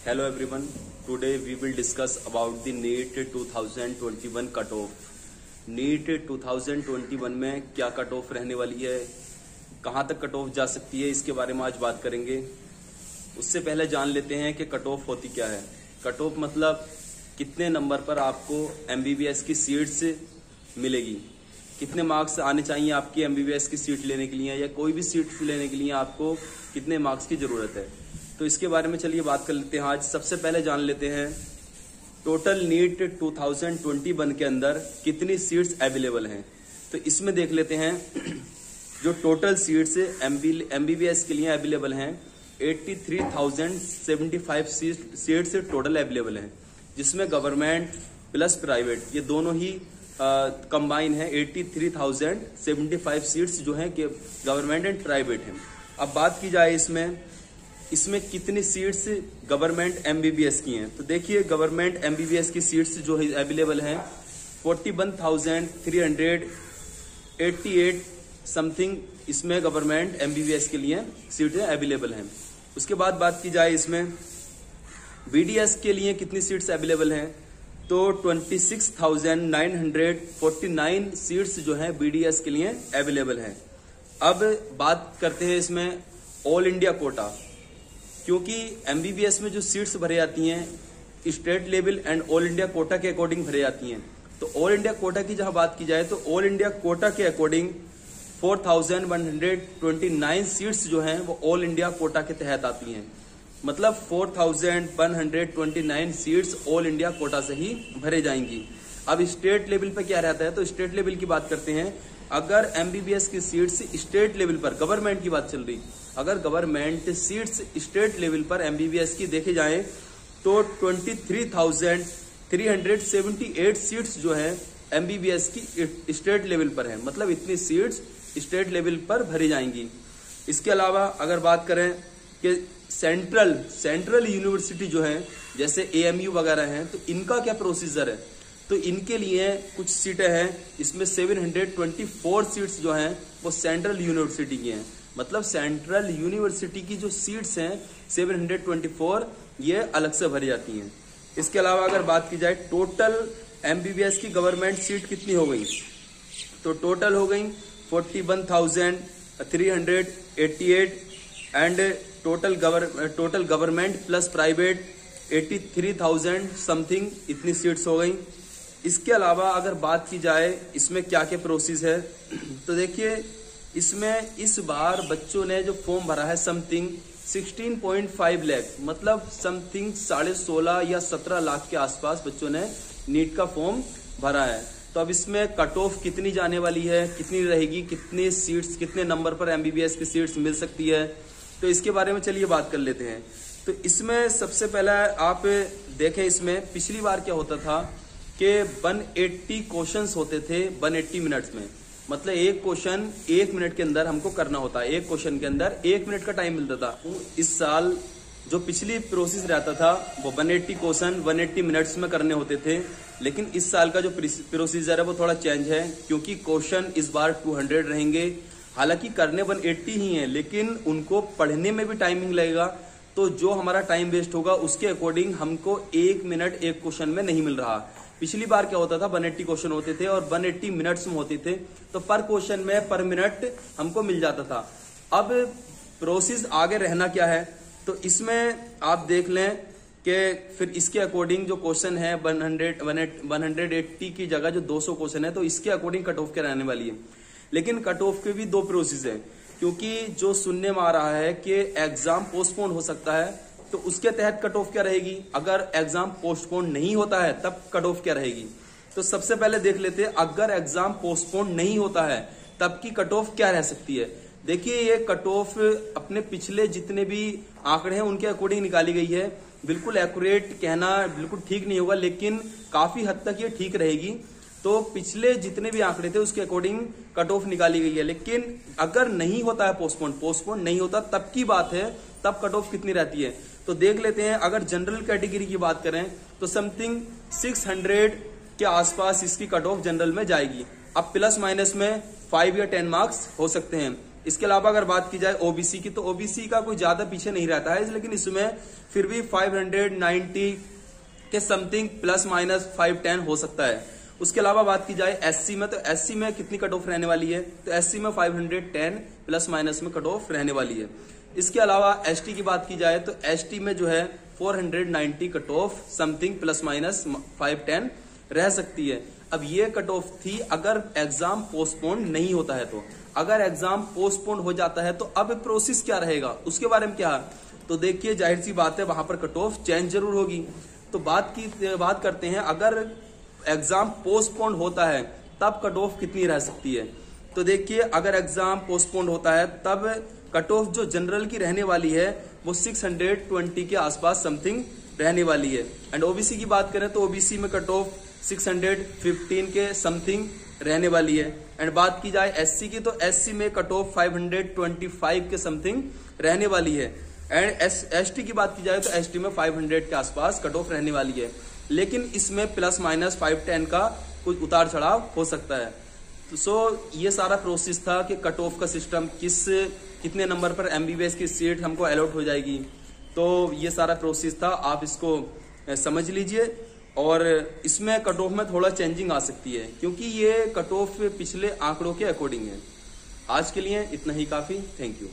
Hello everyone. Today we will discuss about the NEET 2021 cutoff. NEET 2021 में क्या cut off रहने वाली है, कहाँ तक कट ऑफ जा सकती है, इसके बारे में आज बात करेंगे। उससे पहले जान लेते हैं कि कट ऑफ होती क्या है। कट ऑफ मतलब कितने नंबर पर आपको MBBS की सीट्स मिलेगी, कितने मार्क्स आने चाहिए आपकी MBBS की सीट लेने के लिए, या कोई भी सीट लेने के लिए आपको कितने मार्क्स की जरूरत है। तो इसके बारे में चलिए बात कर लेते हैं। आज सबसे पहले जान लेते हैं टोटल नीट 2021 के अंदर कितनी सीट्स अवेलेबल हैं। तो इसमें देख लेते हैं जो टोटल सीट्स MBBS के लिए अवेलेबल हैं 83,075 सीट्स टोटल अवेलेबल हैं, जिसमें गवर्नमेंट प्लस प्राइवेट ये दोनों ही कंबाइन है। 83,075 सीट्स जो हैं कि गवर्नमेंट एंड प्राइवेट हैं। अब बात की जाए इसमें कितनी सीट्स गवर्नमेंट MBBS की हैं, तो देखिए गवर्नमेंट MBBS की सीट्स जो है अवेलेबल हैं 41,388 समथिंग, इसमें गवर्नमेंट MBBS के लिए सीटें अवेलेबल हैं। उसके बाद बात की जाए इसमें BDS के लिए कितनी सीट्स अवेलेबल हैं, तो 26,949 सीट्स जो हैं BDS के लिए अवेलेबल हैं। अब बात करते हैं इसमें ऑल इंडिया कोटा, क्योंकि MBBS में जो सीट्स भरे जाती हैं state level and all India quota के अकॉर्डिंग भरे जाती हैं। तो ऑल इंडिया कोटा की जहां बात की जाए तो ऑल इंडिया कोटा के अकॉर्डिंग 4,129 सीट्स जो हैं वो ऑल इंडिया कोटा के तहत आती हैं। मतलब 4,129 सीट्स ऑल इंडिया कोटा से ही भरे जाएंगी। अब स्टेट लेवल पे क्या रहता है, तो स्टेट लेवल की बात करते हैं। अगर MBBS की सीट्स स्टेट लेवल पर, गवर्नमेंट की बात चल रही, अगर गवर्नमेंट सीट्स स्टेट लेवल पर MBBS की देखे जाए तो 23,378 सीट्स जो है MBBS की स्टेट लेवल पर है। मतलब इतनी सीट्स स्टेट लेवल पर भरी जाएंगी। इसके अलावा अगर बात करें कि सेंट्रल यूनिवर्सिटी जो है जैसे AMU वगैरह हैं, तो इनका क्या प्रोसीजर है, तो इनके लिए कुछ सीटें हैं। इसमें 724 सीट्स जो हैं वो सेंट्रल यूनिवर्सिटी की हैं। मतलब सेंट्रल यूनिवर्सिटी की जो सीट्स हैं 724 ये अलग से भरी जाती हैं। इसके अलावा अगर बात की जाए टोटल MBBS की गवर्नमेंट सीट कितनी हो गई, तो टोटल हो गई 41,388 and total government plus private 83,000 something, इतनी सीट्स हो गई। इसके अलावा अगर बात की जाए इसमें क्या क्या प्रोसेस है, तो देखिए इसमें इस बार बच्चों ने जो फॉर्म भरा है समथिंग 16.5 लाख, मतलब समथिंग 16.5 या 17 लाख के आसपास बच्चों ने नीट का फॉर्म भरा है। तो अब इसमें कट ऑफ कितनी जाने वाली है, कितनी रहेगी, कितने सीट्स, कितने नंबर पर MBBS की सीट्स मिल सकती है, तो इसके बारे में चलिए बात कर लेते हैं। तो इसमें सबसे पहला आप देखें, इसमें पिछली बार क्या होता था कि 180 क्वेश्चंस होते थे 180 मिनट्स में। मतलब एक क्वेश्चन 1 मिनट के अंदर हमको करना होता है, एक क्वेश्चन के अंदर 1 मिनट का टाइम मिलता था। इस साल जो पिछली प्रोसेस रहता था वो 180 क्वेश्चन 180 मिनट्स में करने होते थे, लेकिन इस साल का जो प्रोसीजर है वो थोड़ा चेंज है, क्योंकि क्वेश्चन इस बार 200 रहेंगे। हालांकि करने 180 ही है, लेकिन उनको पढ़ने में भी टाइमिंग लगेगा। तो जो हमारा टाइम वेस्ट होगा उसके अकॉर्डिंग हमको 1 मिनट एक क्वेश्चन में नहीं मिल रहा। पिछली बार क्या होता था 180 क्वेश्चन होते थे और 180 मिनट्स में होते थे, तो पर क्वेश्चन में पर मिनट हमको मिल जाता था। अब प्रोसेस आगे रहना क्या है, तो इसमें आप देख लें कि फिर इसके अकॉर्डिंग जो क्वेश्चन है 180 की जगह जो 200 क्वेश्चन है, तो इसके अकॉर्डिंग कट ऑफ क्या रहने वाली है। लेकिन कट ऑफ के भी 2 प्रोसेस है, क्योंकि जो सुनने में आ रहा है कि एग्जाम पोस्टपोन हो सकता है, तो उसके तहत कट ऑफ क्या रहेगी। अगर एग्जाम पोस्टपोन नहीं होता है तब कट ऑफ क्या रहेगी। तो सबसे पहले देख लेते हैं, अगर एग्जाम पोस्टपोन नहीं होता है तब की कट ऑफ क्या रह सकती है। देखिए ये कट ऑफ अपने पिछले जितने भी आंकड़े हैं उनके अकॉर्डिंग निकाली गई है। बिल्कुल एक्यूरेट कहना बिल्कुल ठीक नहीं होगा, लेकिन काफी हद तक ये ठीक रहेगी। तो पिछले जितने भी आंकड़े थे उसके अकॉर्डिंग कट ऑफ निकाली गई है। लेकिन अगर नहीं होता है पोस्टपोन नहीं होता तब की बात है, तब कट ऑफ कितनी रहती है। तो देख लेते हैं, अगर जनरल कैटेगरी की बात करें तो समथिंग 600 के आसपास इसकी कट ऑफ जनरल में जाएगी। अब प्लस माइनस में 5 या 10 मार्क्स हो सकते हैं। इसके अलावा अगर बात की जाए ओबीसी की, तो ओबीसी का कोई ज्यादा पीछे नहीं रहता है, लेकिन इसमें फिर भी 590 के समथिंग प्लस माइनस 510 हो सकता है। उसके अलावा बात की जाए एससी में, तो एससी में कितनी कट ऑफ रहने वाली है, तो एससी में 510 प्लस माइनस में कट ऑफ रहने वाली है। इसके अलावा एसटी की बात की जाए तो एसटी में जो है 490 cut off something plus minus 510 रह सकती है। अब ये कट ऑफ थी अगर एग्जाम पोस्टपोन नहीं होता है, तो अगर एग्जाम पोस्टपोन हो जाता है तो अब प्रोसेस क्या रहेगा उसके बारे में क्या है, तो देखिए जाहिर सी बात है वहां पर कट ऑफ चेंज जरूर होगी। तो बात करते हैं अगर एग्जाम पोस्टपोन होता है तब कट ऑफ कितनी रह सकती है। तो देखिए अगर एग्जाम पोस्टपोन होता है तब कट ऑफ जो जनरल की रहने वाली है वो 620 के आसपास समथिंग रहने वाली है। एंड ओबीसी की बात करें तो ओबीसी में कट ऑफ 615 के समथिंग रहने वाली है। एंड बात की जाए एससी की, तो एससी में कट ऑफ 525 के समथिंग रहने वाली है। एंड एसटी की बात की जाए तो एसटी में 500 के आसपास कट ऑफ रहने वाली है, लेकिन इसमें प्लस माइनस 510 का कुछ उतार चढ़ाव हो सकता है। तो ये सारा प्रोसेस था कि कट ऑफ का सिस्टम कितने नंबर पर एमबीबीएस की सीट हमको अलॉट हो जाएगी। तो ये सारा प्रोसेस था, आप इसको समझ लीजिए। और इसमें कट ऑफ में थोड़ा चेंजिंग आ सकती है क्योंकि ये कट ऑफ पिछले आंकड़ों के अकॉर्डिंग है। आज के लिए इतना ही काफी। Thank you.